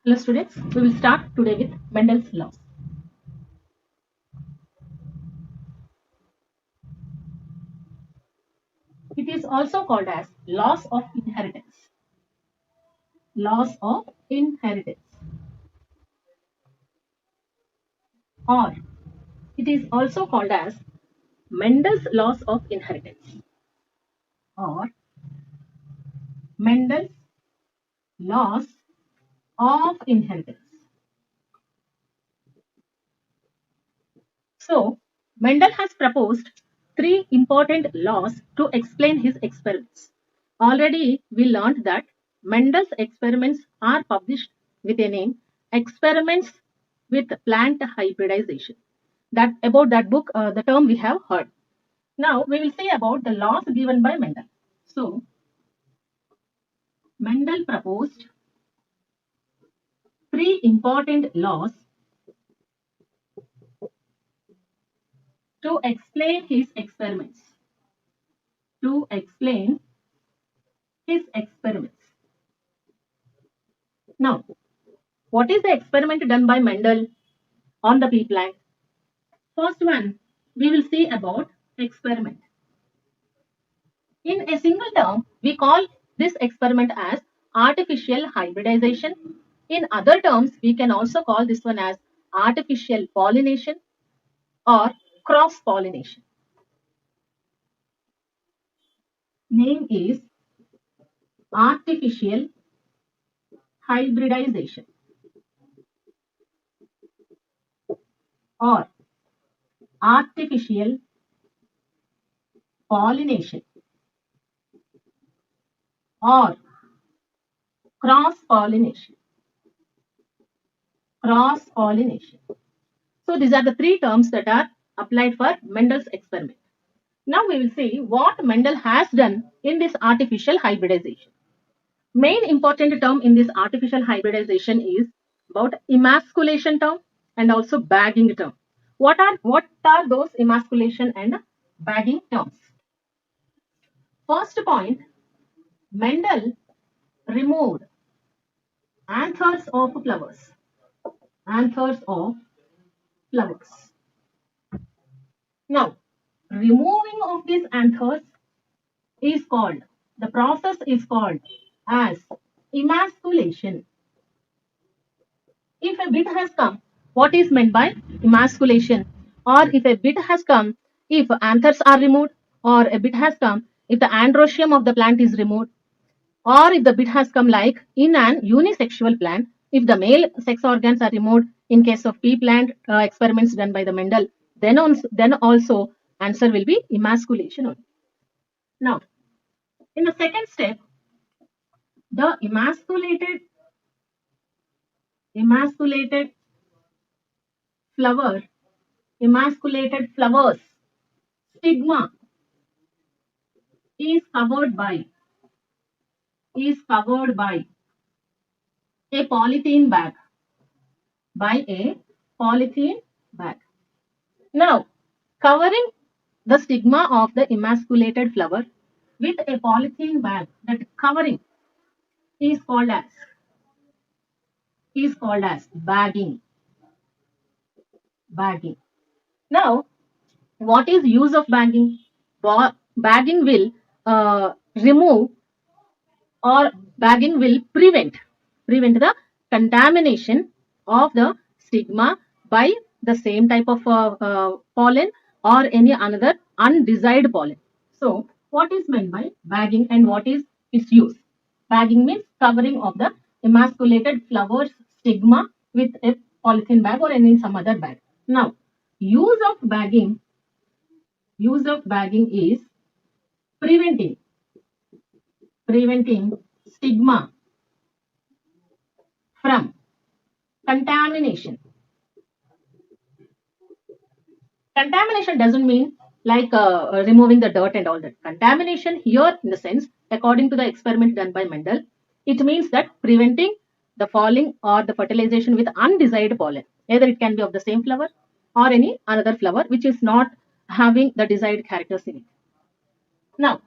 Hello students, we will start today with Mendel's laws. It is also called as laws of inheritance. Laws of inheritance. Or it is also called as Mendel's laws of inheritance. Or Mendel's laws of inheritance. So, Mendel has proposed three important laws to explain his experiments. Already we learned that Mendel's experiments are published with a name Experiments with Plant Hybridization. That about that book, the term we have heard. Now we will see about the laws given by Mendel. So Mendel proposed three important laws to explain his experiments. To explain his experiments. Now, what is the experiment done by Mendel on the pea plant? First one, we will see about experiment. In a single term, we call this experiment as artificial hybridization. In other terms, we can also call this one as artificial pollination or cross pollination. Name is artificial hybridization or artificial pollination or cross pollination. Cross pollination. So these are the three terms that are applied for Mendel's experiment. Now we will see what Mendel has done in this artificial hybridization. Main important term in this artificial hybridization is about emasculation term and also bagging term. What are those emasculation and bagging terms? First point, Mendel removed anthers of flowers. Anthers of flowers. Now, removing of these anthers is called, the process is called as emasculation. If a bit has come, what is meant by emasculation? Or if a bit has come, if anthers are removed, or a bit has come, if the androecium of the plant is removed, or if the bit has come like in an unisexual plant, if the male sex organs are removed in case of pea plant experiments done by the Mendel, then also answer will be emasculation only. Now, in the second step, the emasculated flower, emasculated flowers stigma is covered by a polythene bag. By a polythene bag. Now, covering the stigma of the emasculated flower with a polythene bag, that covering is called as bagging. Bagging. Now, what is use of bagging? Bagging will remove, or bagging will prevent the contamination of the stigma by the same type of pollen or any another undesired pollen. So what is meant by bagging and what is its use? Bagging means covering of the emasculated flowers stigma with a polythene bag or any some other bag. Now, use of bagging is preventing stigma from contamination. Contamination doesn't mean like removing the dirt and all that. Contamination here, in the sense, according to the experiment done by Mendel, it means that preventing the falling or the fertilization with undesired pollen. Either it can be of the same flower or any another flower which is not having the desired characters in it. Now,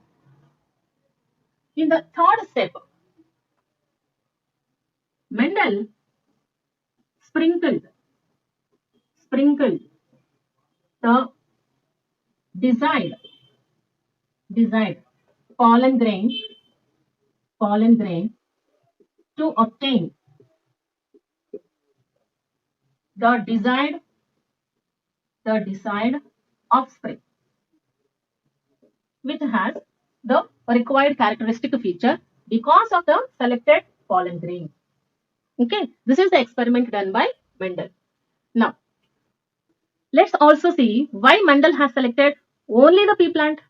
in the third step, Mendel sprinkled the desired pollen grain to obtain the desired offspring, which has the required characteristic feature because of the selected pollen grain. Okay, this is the experiment done by Mendel. Now, let's also see why Mendel has selected only the pea plant.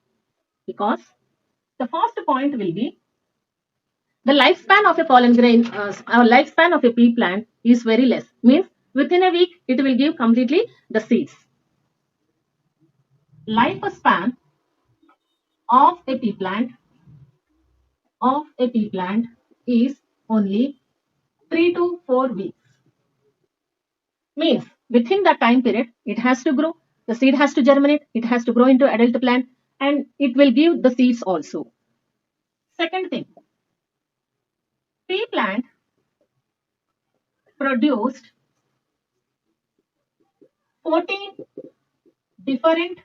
Because the first point will be the lifespan of a pollen grain, or lifespan of a pea plant is very less. Means within a week it will give completely the seeds. Lifespan of a pea plant is only 3 to 4 weeks. Means within that time period it has to grow, the seed has to germinate, it has to grow into adult plant, and it will give the seeds also. Second thing, pea plant produced 14 different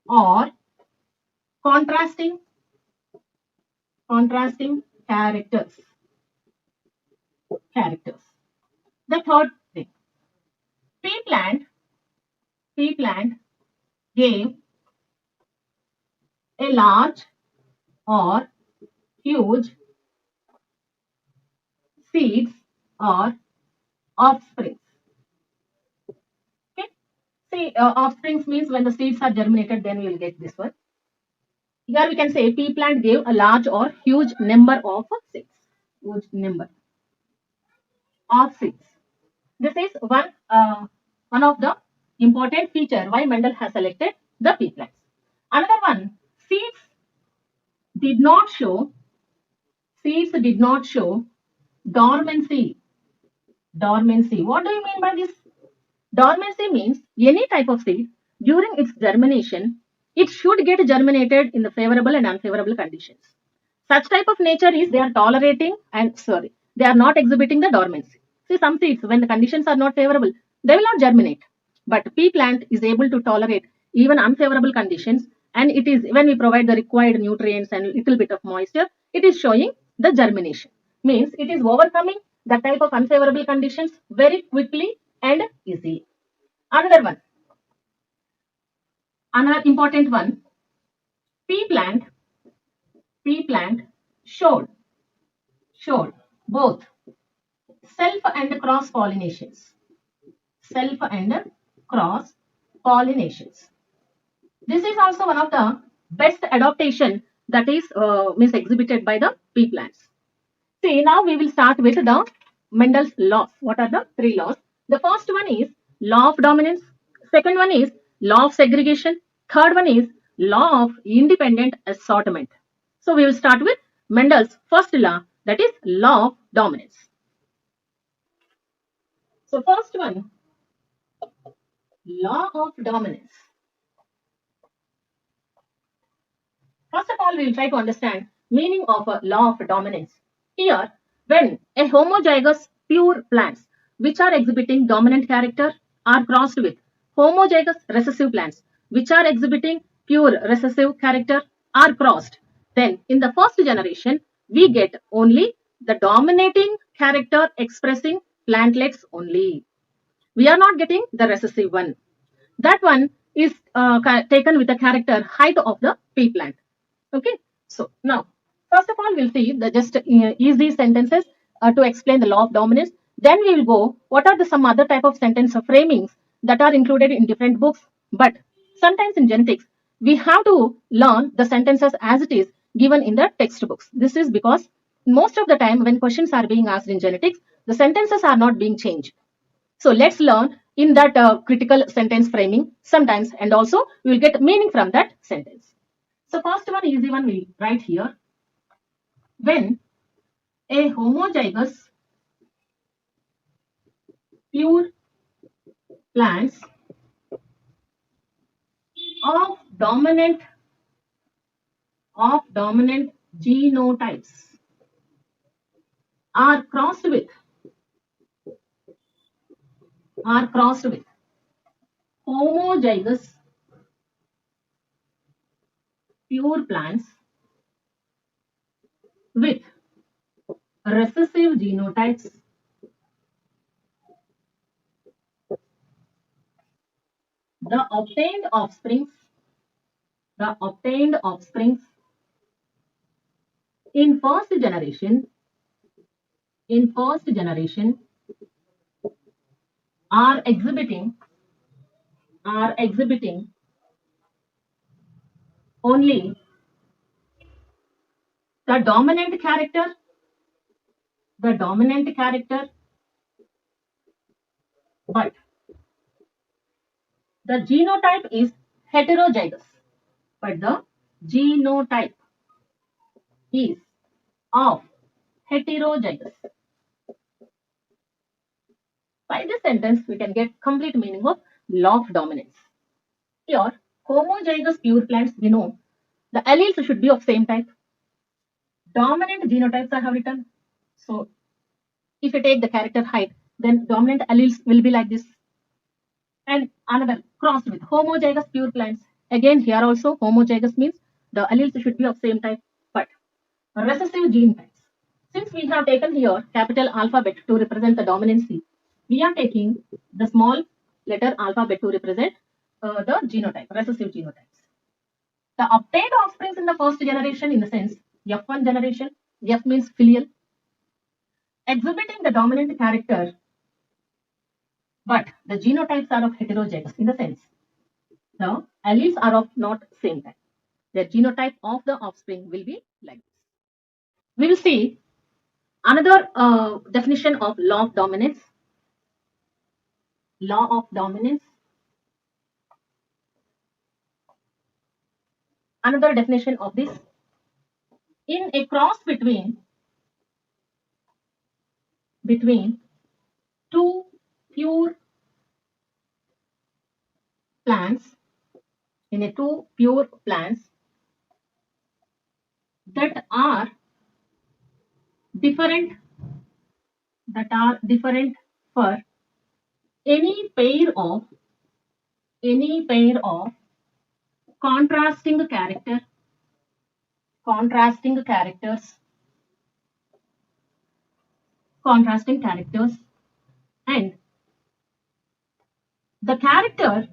or contrasting characters. The third thing, pea plant gave a large or huge seeds or offsprings. Okay. See, offsprings means when the seeds are germinated, then we will get this one. Here we can say pea plant gave a large or huge number of seeds. Huge number of seeds. This is one of the important feature why Mendel has selected the pea plants. Another one, seeds did not show dormancy. What do you mean by this? Dormancy means any type of seed during its germination, it should get germinated in the favorable and unfavorable conditions. Such type of nature is they are tolerating they are not exhibiting the dormancy. See, some seeds, when the conditions are not favorable, they will not germinate. But pea plant is able to tolerate even unfavorable conditions, and it is when we provide the required nutrients and little bit of moisture, it is showing the germination. Means it is overcoming the type of unfavorable conditions very quickly and easily. Another important one, pea plant showed both self and cross pollinations. This is also one of the best adaptation that is exhibited by the pea plants. See, now we will start with the Mendel's laws. What are the three laws? The first one is law of dominance. Second one is law of segregation. Third one is law of independent assortment. So we will start with Mendel's first law, that is law of dominance. So first one, law of dominance. First of all, we will try to understand meaning of a law of dominance. Here, when a homozygous pure plants which are exhibiting dominant character are crossed with homozygous recessive plants which are exhibiting pure recessive character are crossed, then in the first generation we get only the dominating character expressing plantlets only. We are not getting the recessive one. That one is taken with the character height of the pea plant. Okay, so now first of all we'll see the just easy sentences to explain the law of dominance. Then we will go what are the some other type of sentence framings that are included in different books. But sometimes in genetics we have to learn the sentences as it is given in the textbooks. This is because most of the time when questions are being asked in genetics, the sentences are not being changed. So let's learn in that critical sentence framing sometimes, and also we will get meaning from that sentence. So first one, easy one, we write here. When a homozygous pure plants of dominant genotypes are crossed with are crossed with homozygous pure plants with recessive genotypes, the obtained offsprings, the obtained offsprings in first generation are exhibiting only the dominant character, the dominant character, but the genotype is heterozygous, but the genotype is of heterozygous. By this sentence, we can get complete meaning of law of dominance. Here, homozygous pure plants, we know the alleles should be of same type. Dominant genotypes I have written. So, if you take the character height, then dominant alleles will be like this. And another crossed with homozygous pure plants. Again, here also homozygous means the alleles should be of same type, but recessive gene types. Since we have taken here capital alphabet to represent the dominancy, we are taking the small letter alphabet to represent the genotype, recessive genotypes. The obtained offsprings in the first generation, in the sense F1 generation, F means filial, exhibiting the dominant character, but the genotypes are of heterozygous, in the sense the alleles are of not same type. The genotype of the offspring will be like this. We will see another definition of law of dominance. Law of dominance. Another definition of this: in a cross between two pure plants, in a two pure plants that are different for any pair of contrasting characters, and the character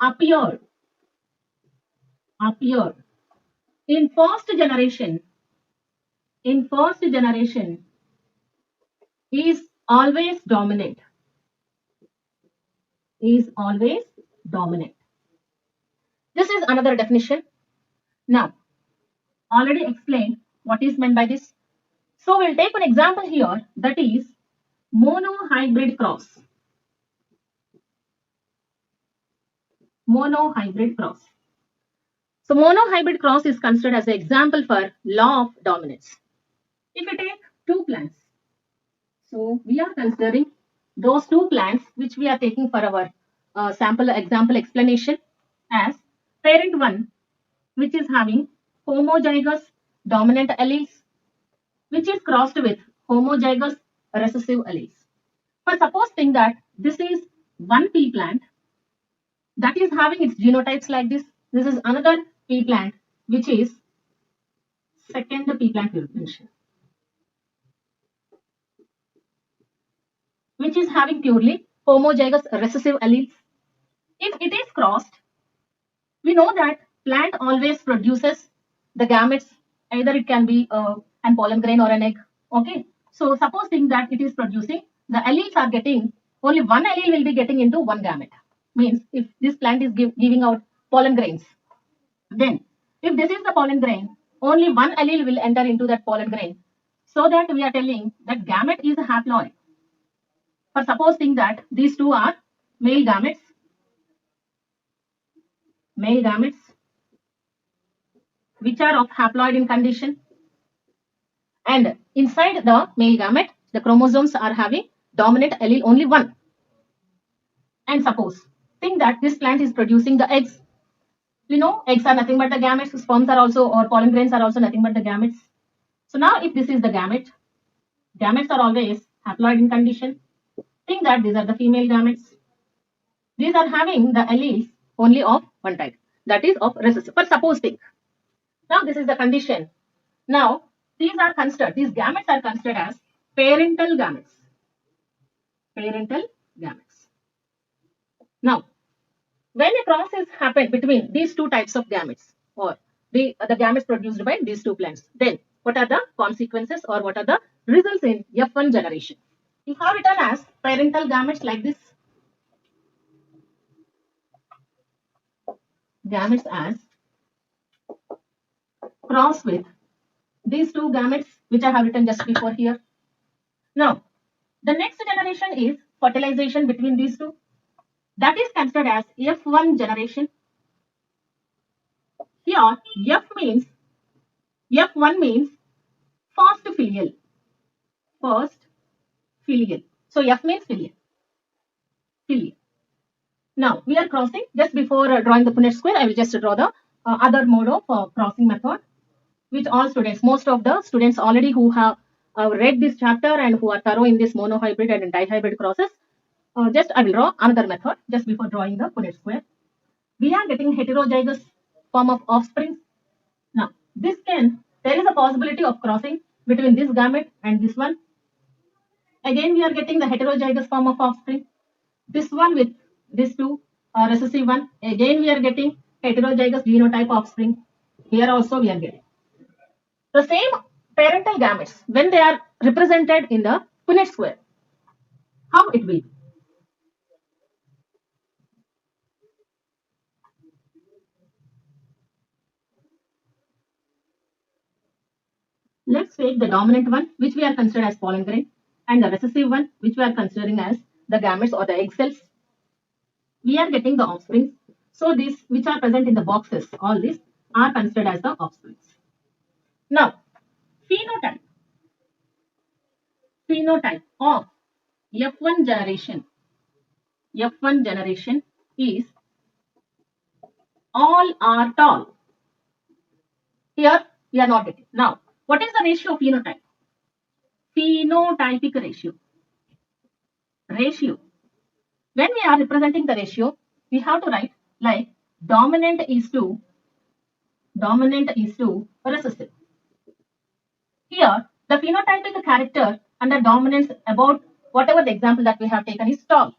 appeared in first generation is always dominant. This is another definition. Now, already explained what is meant by this. So we'll take an example here, that is monohybrid cross. So monohybrid cross is considered as an example for law of dominance. If we take two plants, so we are considering those two plants which we are taking for our sample example explanation as parent 1, which is having homozygous dominant alleles, which is crossed with homozygous recessive alleles. But suppose think that this is one pea plant that is having its genotypes like this. This is another pea plant which is second pea plant we will mention, which is having purely homozygous recessive alleles. If it is crossed, we know that plant always produces the gametes. Either it can be an pollen grain or an egg. Okay. So supposing that it is producing, the alleles are getting, only one allele will be getting into one gamete. Means if this plant is giving out pollen grains, then if this is the pollen grain, only one allele will enter into that pollen grain. So that we are telling that gamete is a haploid. For supposing that these two are male gametes, which are of haploid in condition, and inside the male gamete, the chromosomes are having dominant allele only one. And suppose think that this plant is producing the eggs. We know eggs are nothing but the gametes, sperms are also, or pollen grains are also nothing but the gametes. So now if this is the gamete, gametes are always haploid in condition. Think that these are the female gametes. These are having the alleles only of one type, that is of recessive. But suppose think. Now this is the condition. Now these gametes are considered as parental gametes. Parental gametes. Now, when a cross is happened between these two types of gametes, or the gametes produced by these two plants, then what are the consequences or what are the results in F1 generation? We have written as parental gametes like this. Gametes as cross with these two gametes which I have written just before here. Now, the next generation is fertilization between these two. That is considered as F1 generation. Here, F1 means first filial. First filial. So F means filial. Filial. Now we are crossing. Just before drawing the Punnett square, I will just draw the other mode of crossing method, which all students, most of the students already who have read this chapter and who are thorough in this monohybrid and dihybrid crosses. Just I will draw another method just before drawing the Punnett square. We are getting heterozygous form of offspring. Now there is a possibility of crossing between this gamete and this one. Again, we are getting the heterozygous form of offspring. This one with this two recessive one. Again, we are getting heterozygous genotype offspring. Here also we are getting the same parental gametes when they are represented in the Punnett square. How it will be? Let's take the dominant one, which we are considering as pollen grain, and the recessive one, which we are considering as the gametes or the egg cells. We are getting the offspring. So these which are present in the boxes, all these are considered as the offspring. Now, phenotype of F1 generation. F1 generation is all are tall. Here we are not getting. Now, what is the ratio of phenotype? Phenotypic ratio. Ratio. When we are representing the ratio, we have to write like dominant is to recessive. Here, the phenotypic character under dominance about whatever the example that we have taken is tall.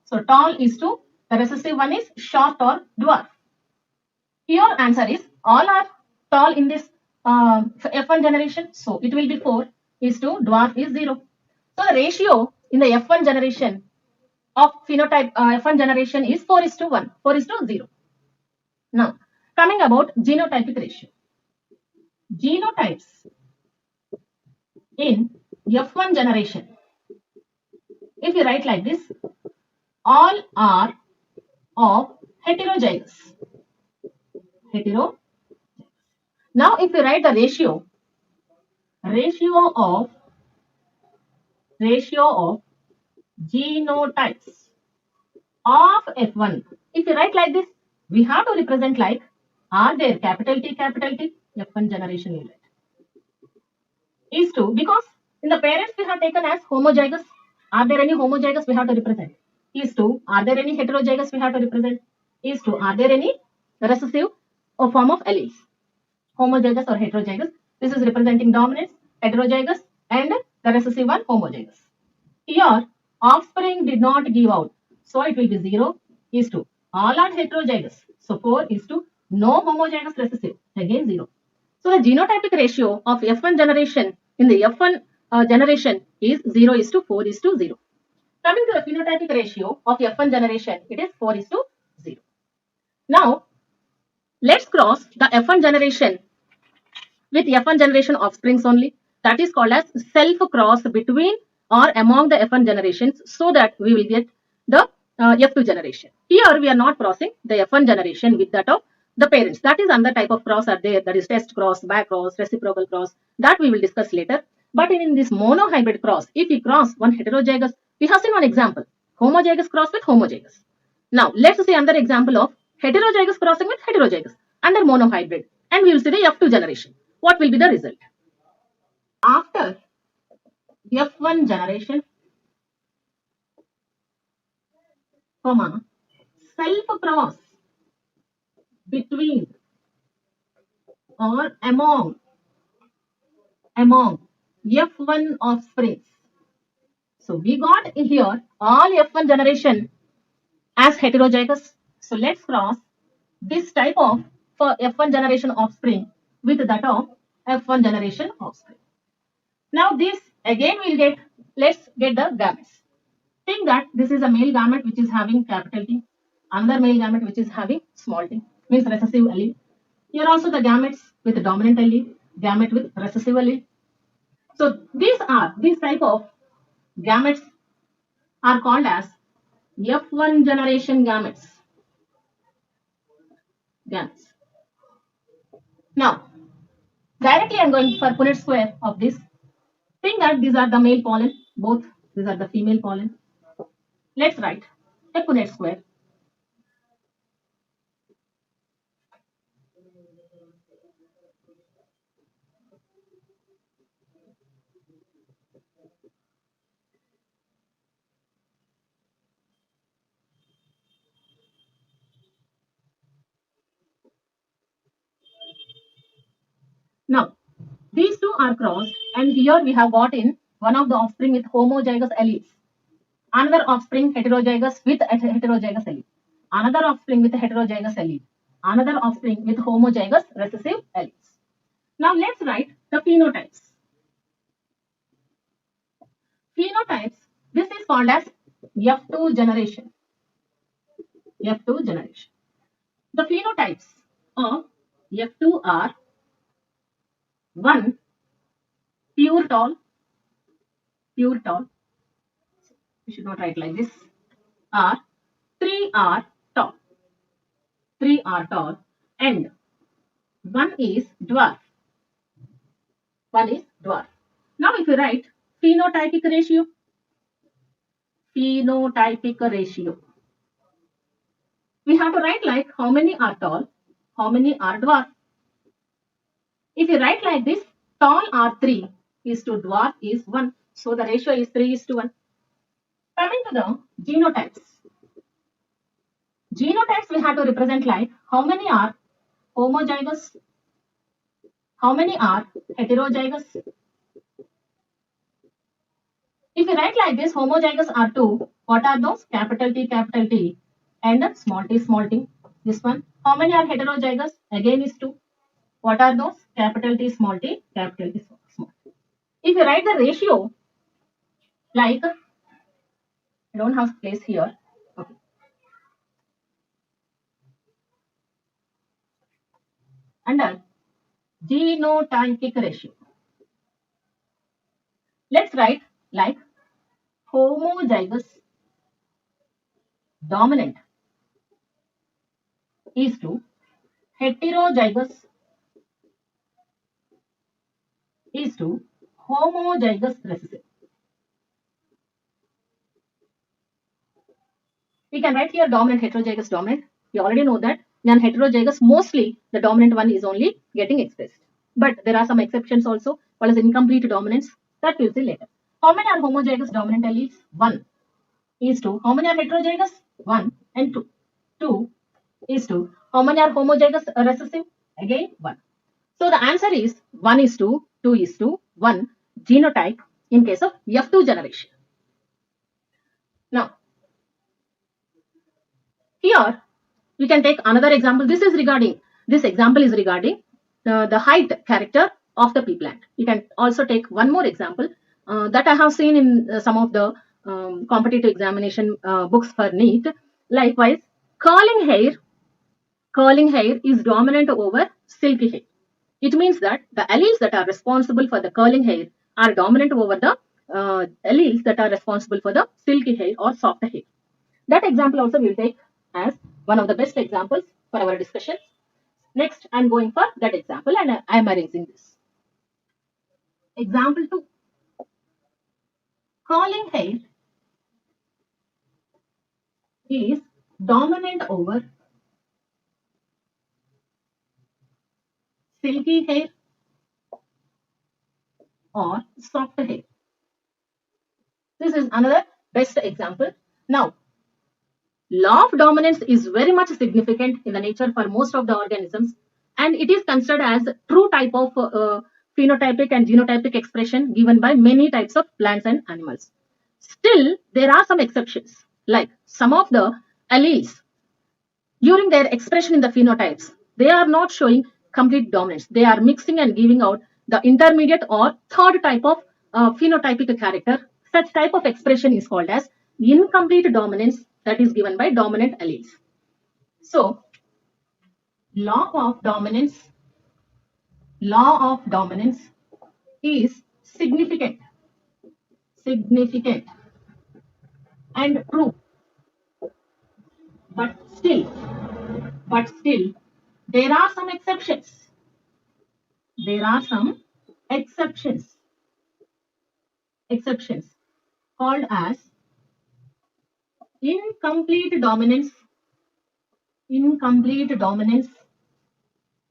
So tall is to the recessive one is short or dwarf. Here answer is all are tall in this F1 generation. So it will be 4 is to dwarf is 0. So the ratio in the F1 generation of phenotype F1 generation is 4 is to 1, 4 is to 0. Now coming about genotypic ratio. Genotypes in F1 generation. If you write like this, all are of heterozygous. Now if you write the ratio of genotypes of F1. If you write like this, we have to represent like, are there capital T, F1 generation unit. Is to, because in the parents we have taken as homozygous. Are there any homozygous we have to represent? Is to, are there any heterozygous we have to represent? Is to, are there any recessive or form of alleles? Homozygous or heterozygous. This is representing dominance, heterozygous, and the recessive one homozygous. Here, offspring did not give out. So it will be 0 is to all are heterozygous. So 4 is to no homozygous recessive. Again 0. So the genotypic ratio of F1 generation in the F1 generation is 0 is to 4 is to 0. Coming to the phenotypic ratio of F1 generation, it is 4 is to 0. Now, let's cross the F1 generation with F1 generation offsprings only. That is called as self-cross between or among the F1 generations, so that we will get the F2 generation. Here we are not crossing the F1 generation with that of the parents. That is another type of cross are there. That is test cross, back cross, reciprocal cross. That we will discuss later. But in this monohybrid cross, if we cross one heterozygous, we have seen one example. Homozygous cross with homozygous. Now let's see another example of heterozygous crossing with heterozygous under monohybrid. And we will see the F2 generation. What will be the result? After F1 generation, comma, self-cross between or among F1 offsprings. So we got here all F1 generation as heterozygous. So let's cross this type of for F1 generation offspring with that of F1 generation offspring. Now this again we'll get, let's get the gametes. Think that this is a male gamete which is having capital T, another male gamete which is having small t, means recessive allele. Here also the gametes with dominant allele, gamete with recessive allele. So these type of gametes are called as F1 generation gametes. Gametes. Now, directly I'm going for Punnett square of this. Think that these are the male pollen, both these are the female pollen. Let's write a Punnett square. Now, these two are crossed, and here we have got in one of the offspring with homozygous alleles, another offspring heterozygous with heterozygous allele, another offspring with heterozygous allele, another offspring with homozygous recessive alleles. Now let's write the phenotypes. Phenotypes, this is called as F2 generation. F2 generation. The phenotypes of F2 are 1. Pure tall. Pure tall. We should not write like this. Are 3 are tall. 3 are tall. And 1 is dwarf. 1 is dwarf. Now if you write phenotypic ratio. Phenotypic ratio. We have to write like how many are tall, how many are dwarf. If you write like this, tall are 3 is to dwarf is 1. So the ratio is 3 is to 1. Coming to the genotypes. Genotypes we have to represent like how many are homozygous, how many are heterozygous. If you write like this, homozygous are 2. What are those? Capital T, and small t. This one. How many are heterozygous? Again is 2. What are those? Capital T, small t, small t. If you write the ratio, like, I don't have place here. Okay. Under genotypic ratio. Let's write like homozygous dominant is to heterozygous is to homozygous recessive. We can write here dominant, heterozygous, dominant. We already know that in heterozygous, mostly the dominant one is only getting expressed. But there are some exceptions also. What is incomplete dominance? That we'll see later. How many are homozygous dominant alleles? 1 is to. How many are heterozygous? 1 and 2. 2 is to. How many are homozygous recessive? Again 1. So the answer is 1 is to 2 is to 1 genotype in case of F2 generation. Now, here we can take another example. This example is regarding the height character of the pea plant. You can also take one more example that I have seen in some of the competitive examination books for NEET. Likewise, curling hair is dominant over silky hair. It means that the alleles that are responsible for the curling hair are dominant over the alleles that are responsible for the silky hair or soft hair. That example also we will take as one of the best examples for our discussion. Next, I am going for that example and I am erasing this. Example 2. Curling hair is dominant over silky hair or soft hair. This is another best example. Now, Law of dominance is very much significant in the nature for most of the organisms, and it is considered as true type of phenotypic and genotypic expression given by many types of plants and animals. Still, there are some exceptions, like some of the alleles during their expression in the phenotypes, they are not showing complete dominance. They are mixing and giving out the intermediate or third type of phenotypic character. Such type of expression is called as incomplete dominance, that is given by dominant alleles. So, law of dominance is significant and true, but still there are some exceptions. There are some exceptions called as incomplete dominance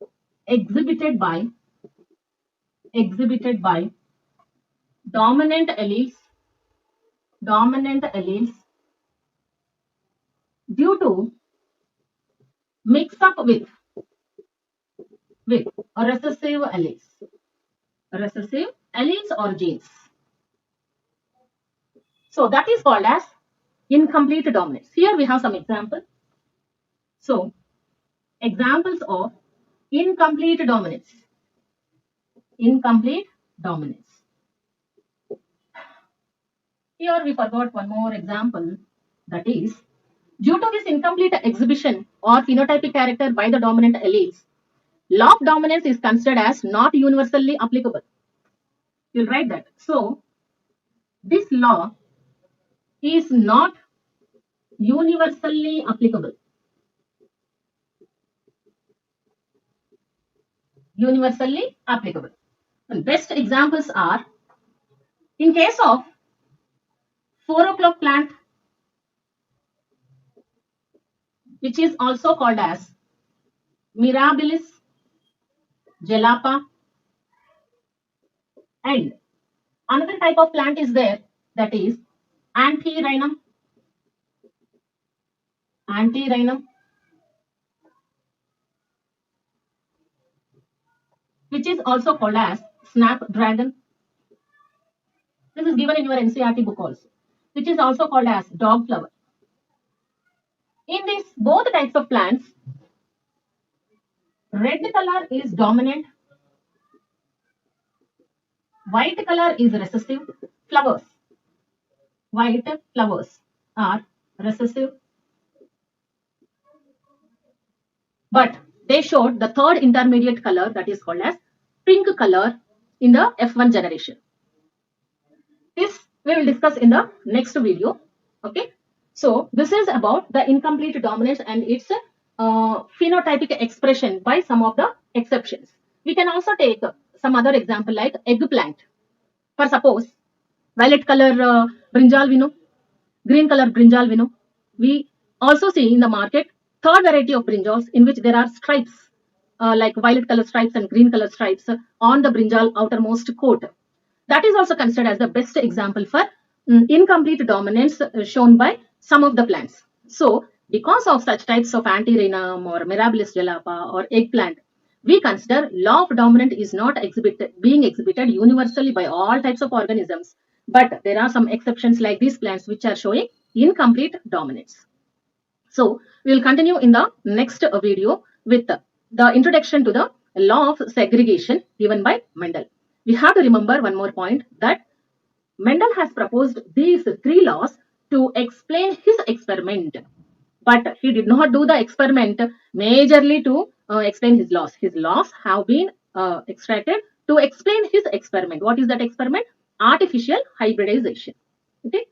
exhibited by dominant alleles due to mix up with recessive alleles or genes. So that is called as incomplete dominance. Here we have some examples. So examples of incomplete dominance. Here we forgot one more example, that is, due to this incomplete exhibition or phenotypic character by the dominant alleles, law of dominance is considered as not universally applicable. You'll write that. So, this law is not universally applicable. And best examples are, in case of 4 o'clock plant, which is also called as Mirabilis jalapa, and another type of plant is there, that is Antirrhinum, which is also called as snapdragon. This is given in your NCERT book also, which is also called as dog flower. In these both types of plants, red color is dominant, white color is recessive. White flowers are recessive, but they showed the third intermediate color, that is called as pink color, in the F1 generation. This we will discuss in the next video. Okay, so this is about the incomplete dominance and its phenotypic expression by some of the exceptions. We can also take some other example like eggplant. For suppose violet color brinjal we know, green color brinjal we know. We also see in the market third variety of brinjals in which there are stripes like violet color stripes and green color stripes on the brinjal outermost coat. That is also considered as the best example for incomplete dominance shown by some of the plants. So, because of such types of Antirrhinum or Mirabilis jalapa or eggplant, we consider law of dominance is not being exhibited universally by all types of organisms, but there are some exceptions like these plants which are showing incomplete dominance. So, we will continue in the next video with the introduction to the law of segregation given by Mendel. We have to remember one more point, that Mendel has proposed these 3 laws to explain his experiment, but he did not do the experiment majorly to explain his laws. His laws have been extracted to explain his experiment. What is that experiment? Artificial hybridization. Okay.